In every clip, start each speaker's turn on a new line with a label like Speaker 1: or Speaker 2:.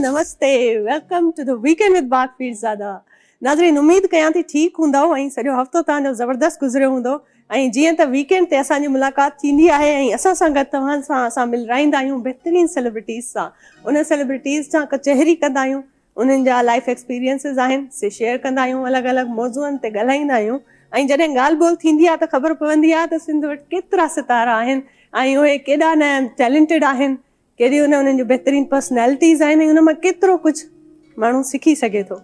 Speaker 1: Namaste, welcome to the weekend with Bagh Pirzada. नाज़रीन, उम्मीद कयां थी ठीक हूंदव ऐं सॼो हफ़्तो तव्हांजो ज़बरदस्त गुज़रियो हूंदो। ऐं जीअं त वीकेंड ते असांजी मुलाक़ात थींदी आहे ऐं असां सां गॾु तव्हां सां असां मिलाईंदा आहियूं बहितरीन सेलिब्रिटीज़ सां। उन सेलिब्रिटीज़ सां कचहरी कंदा आहियूं, उन्हनि जा लाइफ एक्सपीरियंसिस आहिनि से शेयर कंदा आहियूं, अलॻि अलॻि मौज़ूअनि ते ॻाल्हाईंदा आहियूं। ऐं जॾहिं ॻाल्हि ॿोल थींदी आहे त ख़बर पवंदी आहे त सिंध वटि केतिरा सितारा आहिनि ऐं उहे केॾा न टैलेंटेड आहिनि, केॾियूं न उन्हनि जूं बहितरीन पर्सनैलिटीज़ आहिनि ऐं उन मां केतिरो कुझु माण्हू सिखी सघे थो।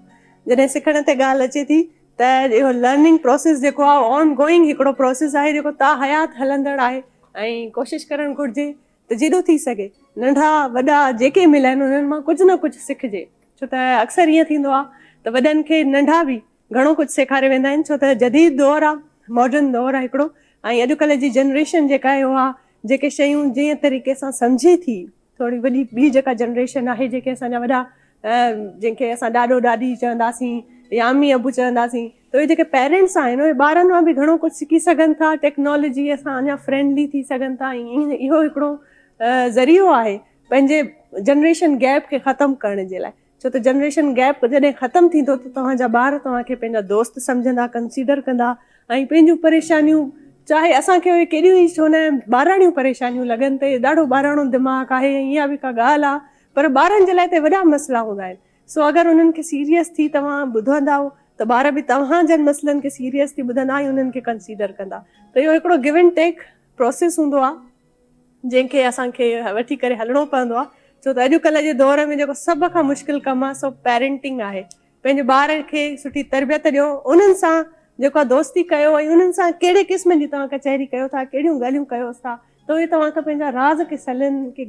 Speaker 1: जॾहिं सिखण ते ॻाल्हि अचे थी त इहो लर्निंग प्रोसेस जेको आहे ऑन गोइंग हिकिड़ो प्रोसेस आहे जेको ता हयात हलंदड़ आहे ऐं कोशिशि करणु घुरिजे त जेॾो थी सघे नंढा वॾा जेके मिलनि उन्हनि मां कुझु न कुझु सिखिजे। छो त अक्सर ईअं थींदो आहे त वॾनि खे नंढा बि घणो कुझु सेखारे वेंदा आहिनि, छो त जदीद दौरु आहे, मॉडर्न दौरु आहे हिकिड़ो। ऐं अॼुकल्ह जी जनरेशन जेका आहे उहा जेके शयूं जंहिं तरीक़े सां सम्झे थी, थोरी वॾी ॿी जेका जनरेशन आहे जेके असांजा वॾा जंहिंखे असां ॾाॾो ॾाॾी चवंदासीं या अम्मी अबू चवंदासीं, त उहे जेके पेरेंट्स आहिनि उहे ॿारनि मां बि घणो कुझु सिखी सघनि था, टेक्नोलॉजीअ सां अञा फ्रेंडली थी सघनि था। ऐं इहो हिकिड़ो ज़रियो आहे पंहिंजे जनरेशन गैप खे ख़तमु करण जे लाइ। छो त जनरेशन गैप जॾहिं ख़तमु थींदो त तव्हांजा ॿार तव्हांखे पंहिंजा दोस्त सम्झंदा, कंसीडर कंदा ऐं पंहिंजूं परेशानियूं, चाहे असांखे उहे केॾियूं ई छो न ॿाराणियूं परेशानियूं लॻनि त ॾाढो ॿाराणो दिमाग़ु आहे, इहा बि का ॻाल्हि आहे, पर ॿारनि जे लाइ त वॾा मसइला हूंदा आहिनि। सो अगरि उन्हनि खे सीरियस थी तव्हां ॿुधंदव त ॿार बि तव्हांजनि मसइलनि खे सीरियस थी ॿुधंदा ऐं उन्हनि खे कंसीडर कंदा। त इहो हिकिड़ो गिव एंड टेक प्रोसेस हूंदो आहे जंहिंखे असांखे वठी करे हलणो पवंदो आहे। छो त अॼुकल्ह जे दौर में जेको सभ खां मुश्किल कमु आहे सो पेरेंटिंग आहे। पंहिंजे ॿार खे सुठी तरबियत ॾियो, उन्हनि सां जेको आहे दोस्ती कयो ऐं उन्हनि सां कहिड़े क़िस्म जी तव्हां कचहरी कयो था, कहिड़ियूं ॻाल्हियूं कयो था, त उहे तव्हांखां पंहिंजा राज़ के सलनि के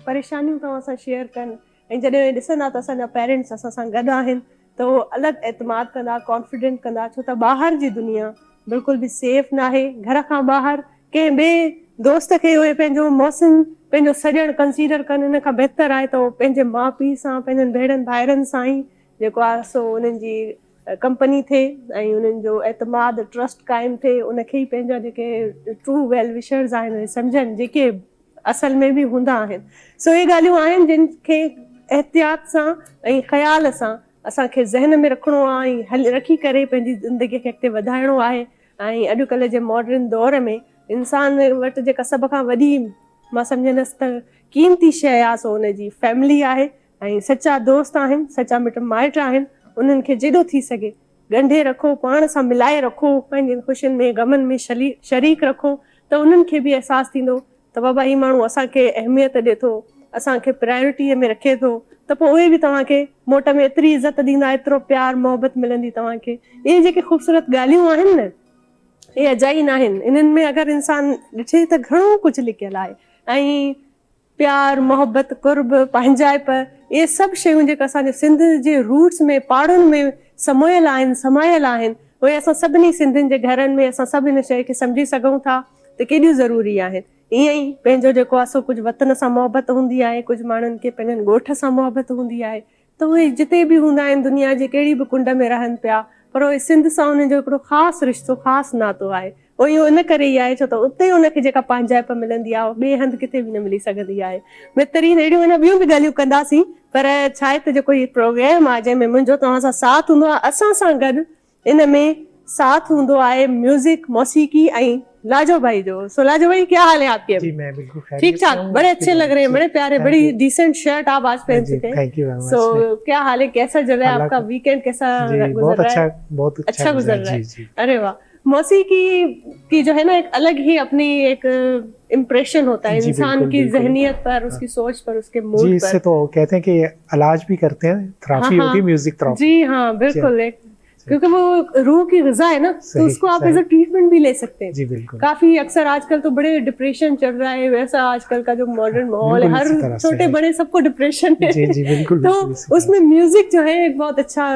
Speaker 1: परेशानियूं तव्हां सां शेयर कनि। ऐं जॾहिं उहे ॾिसंदा त असांजा पेरेंट्स असां सां गॾु आहिनि त उहो अलॻि एतमाद कंदा, कॉन्फिडेंट कंदा। छो त ॿाहिरि जी दुनिया बिल्कुलु बि सेफ न आहे। घर खां ॿाहिरि कंहिं ॿिए दोस्त खे उहे पंहिंजो मौसम, पंहिंजो सॼणु कंसीडर कनि, इन खां बहितर आहे त उहो पंहिंजे माउ पीउ सां, पंहिंजनि भेणनि भाइरनि सां ई जेको आहे सो उन्हनि जी कंपनी थिए ऐं उन्हनि जो एतमाद ट्रस्ट क़ाइमु थिए। उनखे ई पंहिंजा जेके ट्रू वेल विशर्स आहिनि उहे सम्झनि, जेके असल में बि हूंदा आहिनि। सो इहे ॻाल्हियूं आहिनि जिन खे एहतियात सां ऐं ख़्याल सां असांखे ज़हन में रखिणो आहे ऐं हल रखी करे पंहिंजी ज़िंदगीअ खे अॻिते वधाइणो आहे। ऐं अॼुकल्ह जे मॉडर्न दौर में इंसान वटि जेका सभ खां वॾी मां सम्झंदसि त क़ीमती शइ आहे सो उनजी फैमिली आहे ऐं सचा दोस्त आहिनि, सचा मिट माइट आहिनि। उन्हनि खे जेॾो थी सघे ॻंढे रखो, पाण सां मिलाए रखो, पंहिंजी ख़ुशियुनि में गमनि में शरीक रखो, त उन्हनि खे बि अहसासु थींदो त बाबा हीउ माण्हू असांखे अहमियत ॾिए थो, असांखे प्रायोरिटीअ में रखे थो, त पोइ उहे बि तव्हांखे मोट में एतिरी इज़त ॾींदा, एतिरो प्यार मोहबत मिलंदी तव्हांखे। इहे जेके ख़ूबसूरत ॻाल्हियूं आहिनि न, इहे अजाई न आहिनि। इन्हनि में अगरि इंसानु ॾिठे त घणो कुझु लिकियलु आहे। ऐं प्यार मोहबत कुर्ब पंहिंजाइप, इहे सभु शयूं जेका असांजे सिंध जे रूट्स में पाड़ुनि में समोयल आहिनि, समायल आहिनि, उहे असां सभिनी सिंधियुनि जे घरनि में असां सभु इन शइ खे सम्झी सघूं था त केॾियूं ज़रूरी आहिनि। ईअं ई पंहिंजो जेको आहे सो कुझु वतन सां मोहबत हूंदी आहे, कुझु माण्हुनि खे पंहिंजनि ॻोठ सां मोहबत हूंदी आहे, त उहे जिते बि हूंदा आहिनि दुनिया जे कहिड़ी बि कुंड में रहनि पिया, पर उहे सिंध सां उन्हनि जो हिकिड़ो ख़ासि रिश्तो, ख़ासि नातो आहे। उहो इहो इन करे ई आहे छो त उते उनखे जेका पंहिंजाइप मिलंदी आहे उहो ॿिए हंधि किथे बि न मिली सघंदी आहे। बहितरीन अहिड़ियूं अञा ॿियूं बि ॻाल्हियूं कंदासीं, पर छा आहे त जेको इहो प्रोग्राम आहे जंहिंमें मुंहिंजो तव्हां सां साथ हूंदो आहे, असां सां गॾु इन में साथ हूंदो आहे म्यूजिक, मौसीकी ऐं लाजो भाई जो। सो लाजो भाई, क्या हाल है आपके?
Speaker 2: जी मैं बिल्कुल
Speaker 1: ठीक ठाक, बड़े अच्छे लग रहे हैं, बड़े प्यारे, बड़ी डिसेंट शर्ट आप आज पहन चुके हैं।
Speaker 2: Thank you very much.
Speaker 1: So क्या हाल है, कैसा चल रहा है आपका वीकेंड, कैसा गुजर रहा है?
Speaker 2: बहुत अच्छा
Speaker 1: गुजर रहा है।
Speaker 2: जी।
Speaker 1: अरे वाह, मौसीकी की जो है ना एक अलग ही अपनी एक इम्प्रेशन होता है इंसान की जहनियत पर, उसकी सोच पर, उसके मूड पर।
Speaker 2: इससे तो कहते हैं कि इलाज भी करते हैं, थेरेपी होती है, म्यूजिक थेरेपी।
Speaker 1: जी हाँ बिल्कुल, एक क्योंकि वो रूह की ग़िज़ा है ना, तो उसको आप एज अ ट्रीटमेंट भी ले सकते हैं।
Speaker 2: जी बिल्कुल।
Speaker 1: काफी अक्सर आजकल तो बड़े डिप्रेशन चल रहा है, वैसा आजकल का जो मॉडर्न माहौल है, हर छोटे बड़े सबको डिप्रेशन है।
Speaker 2: जी बिल्कुल।
Speaker 1: तो उसमें म्यूजिक जो है एक बहुत अच्छा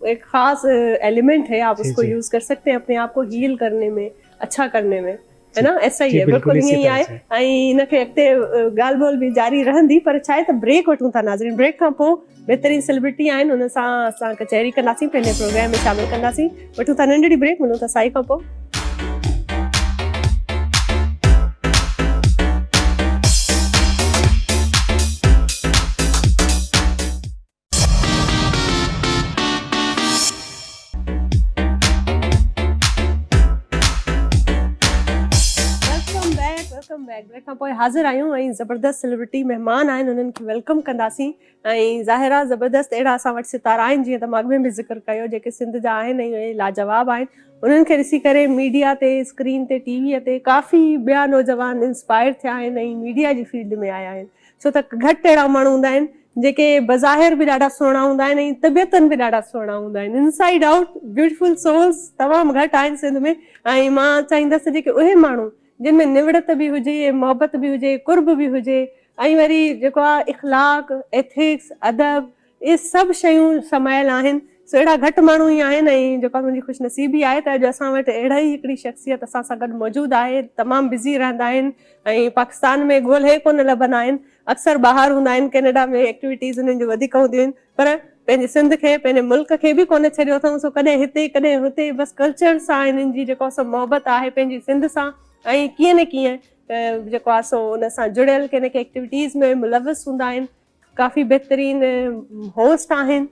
Speaker 1: एक खास एलिमेंट है, आप उसको यूज कर सकते हैं अपने आप को हील करने में, अच्छा करने में, है ना। ऐसा ही है, बिल्कुल ईअं ई आहे। ऐं इनखे अॻिते ॻाल्हि ॿोल बि जारी रहंदी, पर छा आहे त ब्रेक वठूं था नाज़रीन। ब्रेक खां पोइ बहितरीन सेलिब्रिटी आहिनि, उन सां असां कचहरी कंदासीं, पंहिंजे प्रोग्राम में शामिलु कंदासीं। वठूं था नंढड़ी ब्रेक, मिलूं था साई खां पोइ। बैक ब्रेक खां पोइ हाज़िर आहियूं ऐं ज़बरदस्त सेलिब्रिटी महिमान आहिनि, उन्हनि खे वेलकम कंदासीं। ऐं ज़ाहिर आहे ज़बरदस्त अहिड़ा असां वटि सितारा आहिनि, जीअं त मां अॻु में बि ज़िक्र कयो, जेके सिंध जा आहिनि ऐं लाजवाब आहिनि। उन्हनि खे ॾिसी करे मीडिया ते, स्क्रीन ते, टीवीअ ते काफ़ी ॿिया नौजवान इंस्पायर थिया आहिनि ऐं मीडिया जी फील्ड में आया आहिनि। छो त घटि अहिड़ा माण्हू हूंदा आहिनि जेके बज़ाहिर बि ॾाढा सुहिणा हूंदा आहिनि ऐं तबियतनि बि ॾाढा सुहिणा हूंदा आहिनि। इनसाइड आउट ब्यूटीफुल सोल्स तमामु घटि आहिनि सिंध में। ऐं मां चाहींदसि जेके उहे माण्हू जिन में निवड़त बि हुजे, मोहबत बि हुजे, कुर्ब बि हुजे, ऐं वरी जेको आहे इख़लाक़, एथिक्स, अदब, इहे सभु शयूं समायल आहिनि। सो अहिड़ा घटि माण्हू ई आहिनि ऐं जेका मुंहिंजी ख़ुशनसीबी आहे त अॼु असां वटि अहिड़ा ई हिकिड़ी शख़्सियत असां सां गॾु मौजूदु आहे। तमामु बिज़ी रहंदा आहिनि ऐं पाकिस्तान में ॻोल्हे कोन लभंदा आहिनि, अक्सर ॿाहिरि हूंदा आहिनि, कैनेडा में एक्टिविटीज़ हुननि जूं वधीक हूंदियूं आहिनि, पर पंहिंजे सिंध खे, पंहिंजे मुल्क खे बि कोन्हे छॾियो अथऊं। सो कॾहिं हिते कॾहिं हुते, बसि कल्चर सां हिननि जी जेको सो मोहबत आहे पंहिंजी सिंध सां, ऐं कीअं न कीअं जेको आहे सो उन सां जुड़ियल कंहिं न कंहिं एक्टिविटीज़ में मुलविस हूंदा आहिनि। काफ़ी बहितरीनु होस्ट आहिनि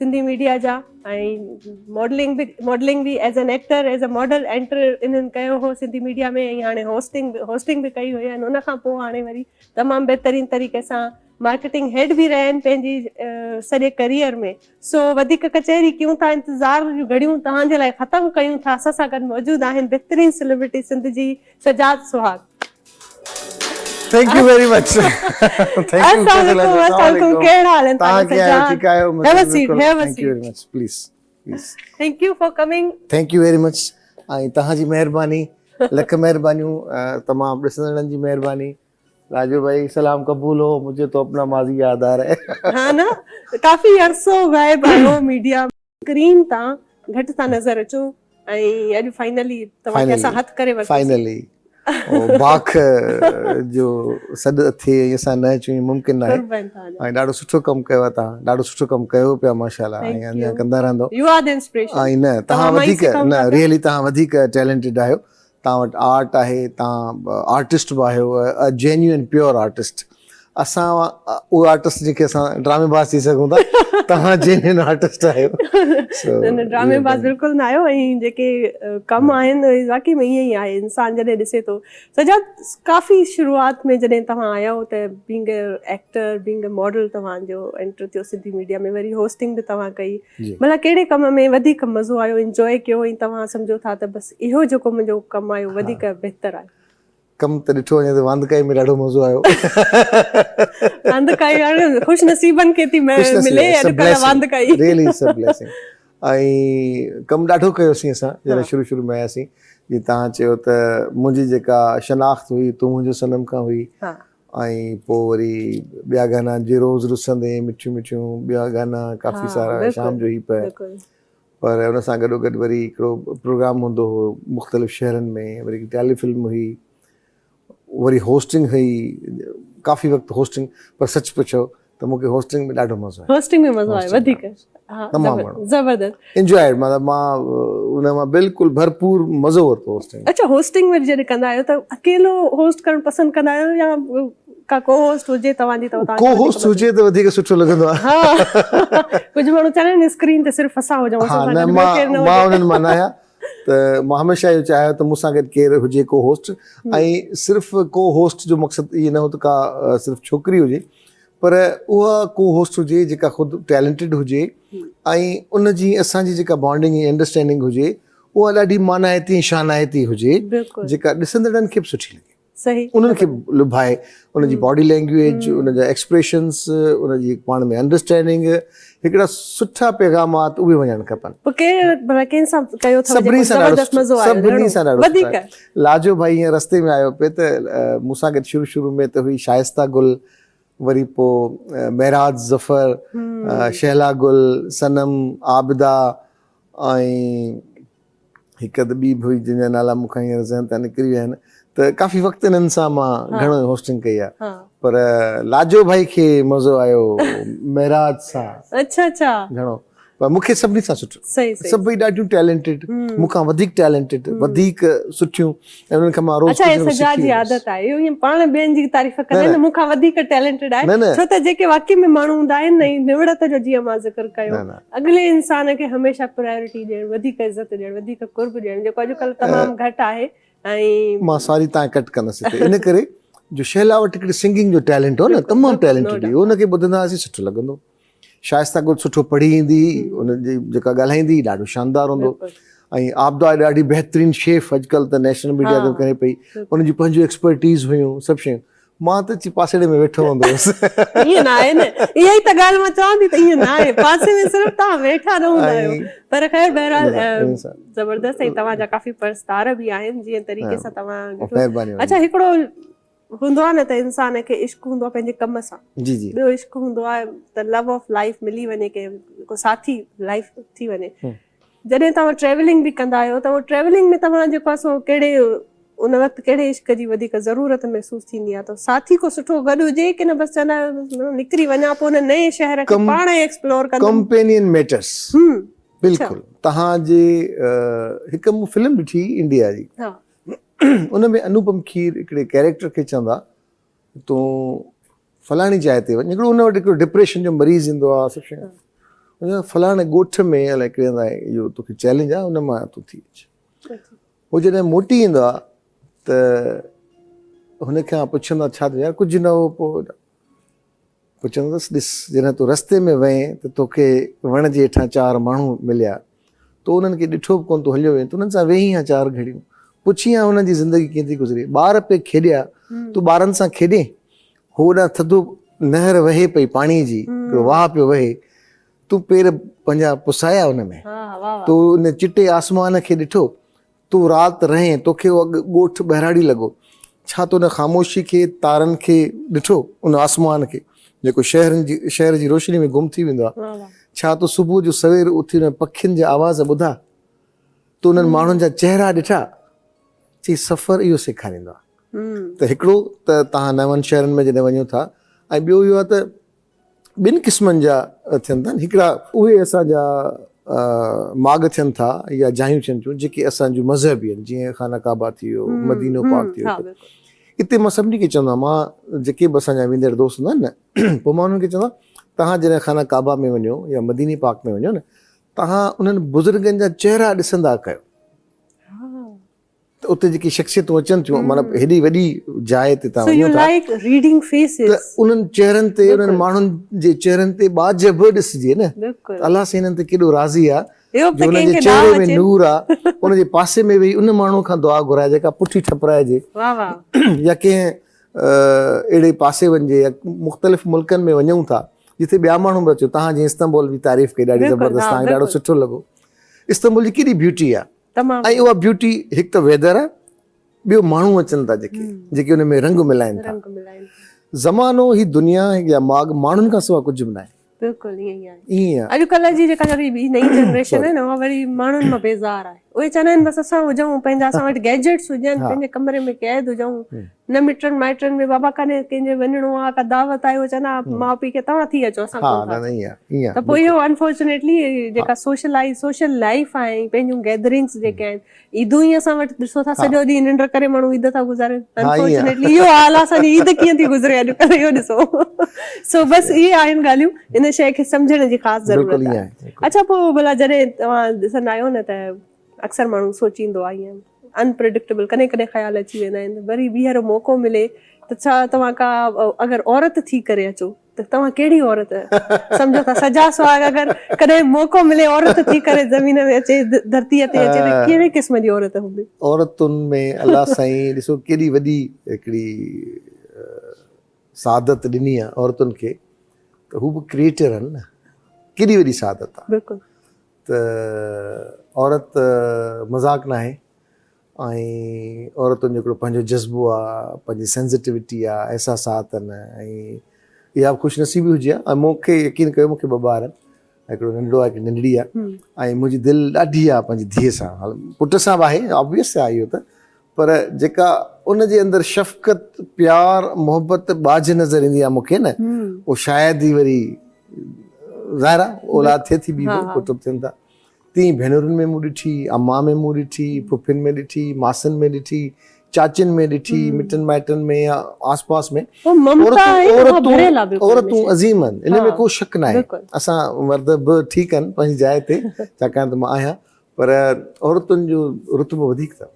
Speaker 1: सिंधी मीडिया जा, ऐं मॉडलिंग बि as an actor, as a model enter इन्हनि कयो हो सिंधी मीडिया में, ऐं हाणे होस्टिंग बि कई हुई आहिनि। उन खां पोइ हाणे वरी तमामु बहितरीनु तरीक़े सां मार्केटिंग हेड बि रहिया आहिनि पंहिंजी सॼे करियर में। सो वधीक कचहरी कयूं था, इंतज़ार जूं घड़ियूं तव्हांजे लाइ ख़तमु कयूं था। असां सां गॾु मौजूदु आहिनि बहितरीनु सेलिब्रिटी सिंध जी सजाद सुहाग।
Speaker 3: Thank you very much. Thank you.
Speaker 1: कहिड़ा हाल आहिनि?
Speaker 3: Thank you very much. Please.
Speaker 1: Thank you for coming.
Speaker 3: Thank you very much. ऐं तव्हांजी महिरबानी, लख महिरबानियूं, तमामु ॾिसंदड़नि जी महिरबानी। राजू भाई सलाम क़बूल हो, मुझे तो अपना माज़ी याद आ रहा है।
Speaker 1: हाँ ना, काफ़ी अरसो गायब आहियो मीडिया स्क्रीन तां, घटि था नज़र अचो, ऐं अॼु फाइनली तव्हांखे असां हथ करे वरितो।
Speaker 3: फाइनली बाख जो सॾु थिए असां न अचूं मुमकिन न आहे। ऐं ॾाढो सुठो कमु कयो आहे तव्हां, ॾाढो सुठो कमु कयो पिया माशाल्लाह, ऐं अञा कंदा रहंदो। ऐं न तव्हां वधीक न रियली तव्हां वधीक टैलेंटेड आहियो। तव्हां वटि आर्ट आहे, तव्हां आर्टिस्ट बि आहियो, अ जेन्युइन प्योर आर्टिस्ट। असां उहे आर्टिस्ट जेके असां ड्रामेबाज़ थी सघूं था, तव्हां जेन्युइन आर्टिस्ट आहियो।
Speaker 1: ड्रामेबाज़ बिल्कुलु न आहियो, ऐं जेके कम आहिनि वाकई में ईअं ई आहे। इंसान जॾहिं ॾिसे थो सजाद, काफ़ी शुरूआत में जॾहिं तव्हां आयो त बीइंग एक्टर, बीइंग मॉडल तव्हांजो एंटर थियो सिंधी मीडिया में, वरी होस्टिंग बि तव्हां कई। भला कहिड़े कम में वधीक मज़ो आयो, इंजॉय कयो, ऐं तव्हां सम्झो था त बसि इहो जेको मुंहिंजो कमु आयो वधीक बहितरु आहे?
Speaker 3: कम त ॾिठो वञे त वांदकाई में ॾाढो मज़ो आयो।
Speaker 1: वांदकाई ख़ुशि नसीबनि खे थी मिले अॼुकल्ह वांदकाई।
Speaker 3: Really it's a blessing. ऐं कमु ॾाढो कयोसीं असां जॾहिं शुरू में आयासीं। जीअं तव्हां चयो त मुंहिंजी जेका शनाख़्त हुई, तूं मुंहिंजो सनम खां हुई, ऐं पोइ वरी ॿिया गाना जे रोज़ रुसंदे, मिठियूं मिठियूं, ॿिया गाना काफ़ी सारा, शाम जो ही पर उन सां गॾोगॾु वरी हिकिड़ो प्रोग्राम हूंदो हो मुख़्तलिफ़ शहरनि में, वरी टेलीफिल्म हुई, वरी होस्टिंग हुई, काफ़ी वक़्तु होस्टिंग। पर सच पुछो त मूंखे होस्टिंग में ॾाढो मज़ो आयो।
Speaker 1: होस्टिंग में मज़ो आयो वधीक?
Speaker 3: तमामु
Speaker 1: ज़बरदस्त
Speaker 3: एंजॉयड, मतिलबु मां उन मां बिल्कुलु भरपूर मज़ो वरितो होस्टिंग।
Speaker 1: अच्छा, होस्टिंग में जॾहिं कंदा आहियो त अकेलो होस्ट करणु पसंदि कंदा आहियो या का को होस्ट हुजे तव्हांजी?
Speaker 3: को होस्ट हुजे त वधीक सुठो लॻंदो आहे।
Speaker 1: कुझु माण्हू चवंदा आहिनि स्क्रीन ते सिर्फ़ु असां हुजूं।
Speaker 3: मां उन्हनि मां न आहियां, त मां हमेशह इहो चाहियो त मूंसां गॾु केरु हुजे को होस्ट। ऐं सिर्फ़ु को होस्ट जो मक़सदु इहो न हो त का सिर्फ़ु छोकिरी हुजे, पर उहा को होस्ट हुजे जेका ख़ुदि टैलेंटेड हुजे, ऐं उन जी असांजी जेका बॉन्डिंग ऐं अंडरस्टैंडिंग हुजे उहा ॾाढी मानाइती ऐं शानाइती हुजे, जेका ॾिसंदड़नि खे बि सुठी लॻे।
Speaker 1: सही,
Speaker 3: उन्हनि खे लुभाए, उनजी बॉडी लैंग्वेज, उनजा एक्सप्रेशंस, उनजी पाण में अंडरस्टैंडिंग, हिकिड़ा सुठा पैगामात उहे वञणु खपनि। सभिनी सां ॾाढो। लाजो भाई हीअं रस्ते में आयो पिए त मूंसां गॾु शुरू में त हुई शाइस्ता गुल, वरी पोइ महराज ज़फ़र, शहला गुल, सनम, आबिदा, ऐं हिकु त ॿी बि हुई जंहिंजा नाला मूंखां हींअर ज़हन तां निकिरी विया आहिनि। त काफ़ी वक़्तु इन्हनि सां मां घणो होस्टिंग कई आहे, पर लाजो भाई खे मज़ो आयो महराज सां। अच्छा घणो, पर मूंखे सभिनी सां सुठो। सभई ॾाढियूं टैलेंटेड, मूंखां वधीक टैलेंटेड, वधीक सुठियूं, ऐं उन्हनि खां मां रोज़
Speaker 1: सजाद जी आदत आहे इहो, ईअं पाण ॿियनि जी तारीफ़ कंदा आहिनि, मूंखां वधीक टैलेंटेड आहे। छो त जेके वाकई में माण्हू हूंदा आहिनि न, निवड़त जो जीअं मां ज़िक्र कयो, अॻिले इंसान खे हमेशह प्रायोरिटी ॾियणु, वधीक इज़त ॾियणु, वधीक कुर्ब ॾियणु, जेको अॼुकल्ह तमामु घटि आहे। ऐं
Speaker 3: मां सॉरी तव्हां कट कंदसि हिते, इन करे जो शैला वटि हिकिड़ी सिंगिंग जो टैलेंट हो न, तमामु टैलेंटेड हुई, हुनखे ॿुधंदासीं सुठो लॻंदो। शाइस्ता कुझु सुठो पढ़ी ईंदी, हुनजी जेका ॻाल्हाईंदी ॾाढो शानदार हूंदो। ऐं आबदा ॾाढी बहितरीनु शेफ अॼुकल्ह त नेशनल मीडिया ते करे पई, हुनजी पंहिंजूं एक्सपर्टीज़ हुयूं सभु शयूं। मां त पासेड़े में वेठो हूंदो हुयुसि।
Speaker 1: ईअं न आहे न, इहा ई त ॻाल्हि मां चवां थी त ईअं न आहे, पासे में सिर्फ़ु तव्हां वेठा न हूंदा आहियो। पर ख़ैर बहरहाल ज़बरदस्त, ऐं तव्हांजा काफ़ी प्रस्तार बि आहिनि जीअं तरीक़े सां तव्हां। अच्छा, हिकिड़ो हूंदो आहे न त इंसान खे इश्क हूंदो आहे पंहिंजे कम सां,
Speaker 3: जी जी,
Speaker 1: ॿियो इश्क हूंदो आहे त लव ऑफ लाइफ मिली वञे, के को साथी लाइफ थी वञे। जॾहिं तव्हां ट्रेवलिंग बि कंदा आहियो त उहो ट्रेवलिंग में तव्हां जेको आहे कहिड़े उन वक़्तु कहिड़े इश्क जी वधीक ज़रूरत महसूस थींदी आहे? त साथी को सुठो गॾु हुजे कि न बसि चवंदा आहियो निकिरी वञा पोइ हुन नए शहर खे पाण ई एक्सप्लोर कंदा?
Speaker 3: कंपेनियन मैटर्स, बिल्कुलु। तव्हांजे हिकु फिल्म ॾिठी इंडिया जी, उन में अनुपम खेर हिकिड़े कैरेक्टर खे चवंदा तूं फलाणी जाइ ते वञ, हिकिड़ो उन वटि हिकिड़ो डिप्रेशन जो मरीज़ ईंदो आहे, सभु शयूं, फलाणे ॻोठ में अलाए चवंदा इहो तोखे चैलेंज आहे, उन मां तूं थी अचु। उहो जॾहिं मोटी ईंदो आहे त हुनखे पुछंदा छा थियो यार, कुझु न हो। पोइ चवंदुसि ॾिस, जॾहिं तूं रस्ते में वएं त तोखे वण जे हेठां 4 माण्हू मिलिया, तो उन्हनि खे ॾिठो बि कोन, तूं हलियो वएं, तूं उन्हनि सां वेही हा 4 घड़ियूं, पुछी हा हुननि जी ज़िंदगी कीअं थी गुज़रे, ॿार पे खेॾिया, तूं ॿारनि सां खेॾे, हो होॾां थधो नहर वहे पई पाणीअ जी, वाह पियो वहे, तूं पेर पंहिंजा पुसाया हुन में, तूं उन चिटे आसमान खे ॾिठो, तूं राति रहें, तोखे ॻोठ ॿहिराड़ी लॻो, छा तूं उन ख़ामोशी खे, तारनि खे ॾिठो, उन आसमान खे जेको शहर जी रोशनी में गुम थी वेंदो आहे, छा तूं सुबुह जो सवेर उथी उन पखियुनि जा आवाज़ ॿुधा, तूं उन्हनि माण्हुनि जा चेहरा ॾिठा? चई सफ़र इहो सेखारींदो आहे। त हिकिड़ो त तव्हां नवनि शहरनि में जॾहिं वञो था, ऐं ॿियो इहो आहे त ॿिनि क़िस्मनि जा थियनि था, हिकिड़ा उहे असांजा माॻ थियनि था या जायूं थियनि थियूं जेके असांजूं मज़हबी आहिनि, जीअं खाना काबा थी वियो, मदीनो पाक थी वियो। हिते मां सभिनी खे चवंदो आहियां, मां जेके बि असांजा वेंदड़ दोस्त हूंदा आहिनि न, पोइ मां उन्हनि खे चवंदो आहियां तव्हां जॾहिं खाना काबा में वञो या मदीनी पाक में वञो न, तव्हां उन्हनि बुज़ुर्गनि जा चेहरा ॾिसंदा कयो, त उते जेकी शख़्सियतूं अचनि थियूं, मतिलबु हेॾी वॾी जाइ ते तव्हां वञो था, त उन्हनि चेहरनि ते, उन्हनि माण्हुनि जे चेहरनि ते बाजब ॾिसिजे न, अलाह साईं हिननि ते केॾो राज़ी आहे, जो हुनजे चेहरे में नूर आहे, उनजे पासे में वेही उन माण्हू खां दुआ घुराए जेका पुठी ठपराइजे, या कंहिं अहिड़े पासे वञिजे, या मुख़्तलिफ़ मुल्कनि में वञूं था जिथे ॿिया माण्हू बि अचो। तव्हां जीअं इस्तांबुल जी तारीफ़ कई, ॾाढी ज़बरदस्त, तव्हांखे ॾाढो सुठो लॻो। इस्तांबुल जी केॾी ब्यूटी आहे, ऐं उहा ब्यूटी हिकु त वेदर आहे, ॿियो माण्हू अचनि था जेके उन में रंग मिलाइनि था। ज़मानो ही दुनिया या माॻ माण्हुनि खां सवाइ कुझु बि न आहे।
Speaker 1: बिल्कुलु ईअं आहे। अॼुकल्ह जी जेका ॿी नई जनरेशन आहे न, उहा वरी माण्हुनि मां बेज़ार आहे। उहे चवंदा आहिनि बसि असां हुजूं, पंहिंजा असां वटि गैजेट्स हुजनि, पंहिंजे कमरे में क़ैद हुजूं, न मिटनि माइटनि में बाबा काॾे कंहिंजे वञिणो आहे, का दावत आहे, उहे चवंदा माउ पीउ खे तव्हां थी अचो, असां कोन था। त पोइ इहो अनफॉर्चुनेटली जेका सोशल लाइफ आहे, पंहिंजूं गैदरिंग्स जेके आहिनि, ईदूं ई असां वटि ॾिसो था सॼो ॾींहुं निंड करे माण्हू ईद था गुज़ारनि। अनफॉर्चुनेटली इहो हाल आहे असांजी, ईद कीअं थी गुज़रे अॼुकल्ह इहो ॾिसो। सो बसि इहे आहिनि ॻाल्हियूं, इन शइ खे सम्झण जी ख़ासि ज़रूरत आहे। अच्छा, पोइ भला जॾहिं तव्हां ॾिसंदा आहियो न त अक्सर माण्हू सोचींदो आहे ईअं अनप्रिडिक्टेबल, कॾहिं कॾहिं ख़्याल अची वेंदा आहिनि, वरी ॿीहर मौक़ो मिले त छा तव्हां का अगरि औरत थी करे अचो त तव्हां कहिड़ी औरत सम्झो था? सजा सुहाग अगरि कॾहिं मौक़ो मिले औरत थी करे ज़मीन में अचे, धरतीअ ते अचे, त कहिड़े क़िस्म जी औरत हूंदी?
Speaker 3: औरतुनि में अलाह साईं ॾिसो केॾी वॾी हिकिड़ी सादत ॾिनी आहे औरतुनि खे, त हू बि क्रिएटर आहिनि न, केॾी वॾी सादत आहे।
Speaker 1: बिल्कुलु।
Speaker 3: त औरत मज़ाक न आहे, ऐं औरतुनि जो हिकिड़ो पंहिंजो जज़्बो आहे, पंहिंजी सेंसिटिविटी आहे, एहसासात आहिनि, ऐं इहा ख़ुशनसीबी हुजे आहे। ऐं मूंखे यकीन कयो, मूंखे 2 ॿार आहिनि, हिकिड़ो नंढड़ो आहे, हिकिड़ी नंढड़ी आहे, ऐं मुंहिंजी दिलि ॾाढी आहे पंहिंजी धीअ सां, पुट सां बि आहे, ऑब्वियस आहे इहो त, पर जेका उनजे अंदरि शफ़क़त, प्यार, मोहबत, बाज नज़र ईंदी आहे मूंखे न, उहो शायदि ई वरी ज़ाहिर आहे औलाद थिए थी, ॿी कुटुंब थियनि था, तीअं भेनरुनि में मूं ॾिठी, अम्मा में मूं ॾिठी, फुफियुनि में ॾिठी, मासियुनि में ॾिठी, चाचियुनि में ॾिठी, मिटनि माइटनि में या आस पास में। औरतूं अज़ीम आहिनि, इन में को शक न आहे। असां मर्द बि ठीकु आहिनि पंहिंजी जाइ ते, छाकाणि त मां आहियां, पर औरतुनि जो रुतबो वधीक अथव।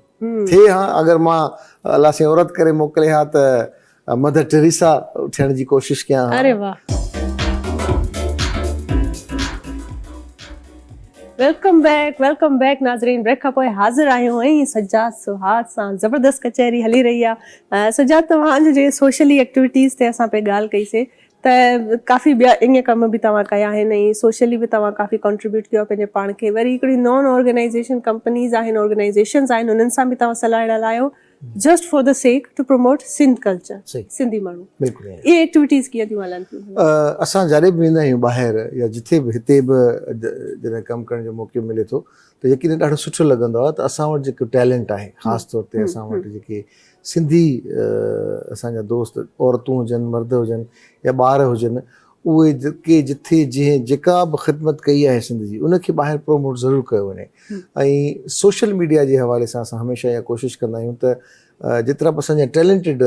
Speaker 3: थिए हा, अगरि मां अलाह साईं औरत करे मोकिले हा त मदर टेरेसा थियण जी कोशिश कयां
Speaker 1: अरे वाह, वेलकम बैक नाज़रीन। ब्रेक खां पोइ हाज़िर आहियूं ऐं सजाद सुहाग सां ज़बरदस्त कचहरी हली रही आहे। सजाद तव्हांजे जे सोशली एक्टिविटीज़ ते असां पे ॻाल्हि कईसीं त काफ़ी ॿिया ईअं कम बि तव्हां कया आहिनि ऐं सोशली बि तव्हां काफ़ी कॉन्ट्रीब्यूट कयो पंहिंजे पाण खे। वरी हिकिड़ी नॉन ऑर्गेनाइज़ेशन कंपनीज़ आहिनि, ऑर्गेनाइज़ेशंस आहिनि, उन्हनि सां बि तव्हां सलाह ॾालायो just for the sake to promote Sindh culture, Sindhi माण्हू।
Speaker 3: बिल्कुलु
Speaker 1: ये एक्टिविटीज़ कीअं थियूं हलनि थियूं?
Speaker 3: असां जॾहिं बि वेंदा आहियूं ॿाहिरि या जिथे बि हिते बि जॾहिं कमु करण जो मौक़ो मिले थो त यकीन ॾाढो सुठो लॻंदो आहे त असां वटि जेको टैलेंट आहे, ख़ासि तौर ते असां वटि जेके सिंधी असांजा दोस्त औरतूं हुजनि, मर्द हुजनि या ॿार हुजनि, उहे जेके जिथे जीअं जेका बि ख़िदमत कई आहे सिंध जी, उनखे ॿाहिरि प्रोमोट ज़रूरु कयो वञे। ऐं सोशल मीडिया जे हवाले सां असां हमेशह इहा कोशिशि कंदा आहियूं त जेतिरा बि असांजा टैलेंटेड